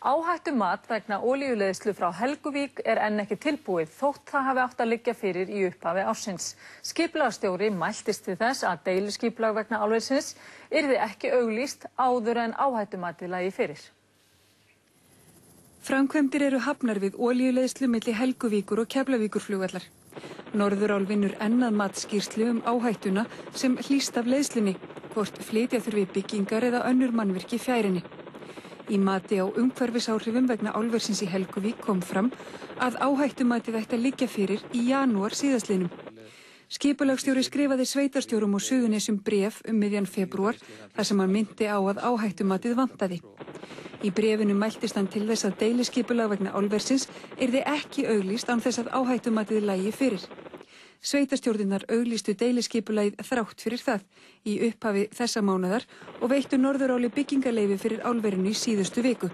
Áhættumat vegna olíuleiðslu frá Helguvík enn ekki tilbúið þótt það hafi átt að liggja fyrir í upphafi ársins. Skipulagsstjóri mæltist til þess að deiliskipulag vegna álversins yrði ekki auglýst áður en áhættumatið lægi fyrir. Framkvæmdir eru hafnar við olíuleiðslu milli Helguvíkur og Keflavíkurflugvallar. Norðurál vinnur enn að matsskýrslu áhættuna sem hlýst af leiðslunni, hvort flytja þurfi byggingar eða önnur mannvirki fjær henni. Í mati á umhverfisáhrifum vegna álversins í Helguvík kom fram að áhættumatið ætti að liggja fyrir í janúar síðastliðnum. Skipulagsstjóri skrifaði sveitarstjórum og Suðurnesjum bréf miðjan febrúar þar sem hann minnti á að áhættumatið vantaði. Í bréfinu mæltist hann til þess að deiliskipulag vegna álversins yrði ekki auglýst án þess að áhættumatið lægi fyrir. Sveitarstjórnirnar auglýstu deiliskipulagið þrátt fyrir það í upphafi þessa mánaðar og veittu Norðuráli byggingarleyfi fyrir álverinu í síðustu viku.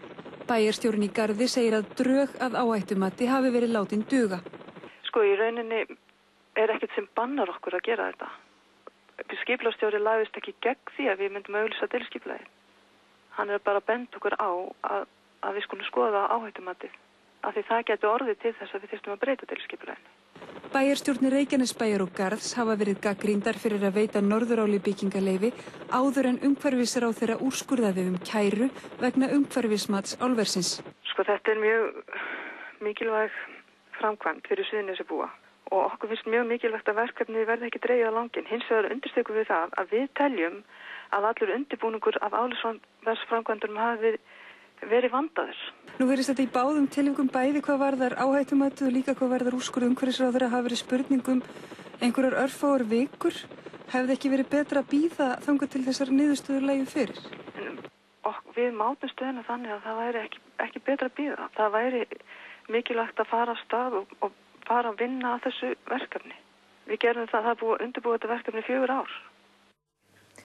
Bæjarstjórinn í Garði segir að drög að áhættumati hafi verið látin duga. Í rauninni ekkert sem bannar okkur að gera þetta. Skipulagsstjóri lagðist ekki gegn því að við myndum auglýsa deiliskipulagið. Hann bara bent okkur á að við skulum skoða áhættumatið, af því það getur orðið til þess að við þyrftum að breyta deiliskipulaginu. Bæjarstjórnir Reykjanesbæjar og Garðs hafa verið gagnrýndar fyrir að veita Norðuráli byggingarleyfi áður en umhverfisráðherra úrskurðaði kæru vegna umhverfismats álversins. Þetta mjög mikilvæg framkvæmd fyrir Suðurnesjabúa og okkur finnst mjög mikilvægt að verkefnið verði ekki dregið á langinn. Hins vegar undirströkum við það að við teljum að allur undirbúningur af álversframkvæmdum hafi verið vandaður. Nú virðist þetta í báðum tilvikum bæði hvað varðar áhættumatið og líka hvað varðar úrskurð umhverfisráðherra hafi verið spurningum einhverjar örfáar vikur. Hefði ekki verið betra að bíða þangað til þessar niðurstöður lægi fyrir? Við mátum stöðuna þannig að það væri ekki betra að bíða. Það væri mikilvægt að fara af stað og fara að vinna að þessu verkefni. Við gerum það er búið að undirbúa þetta verkefni 4 ár.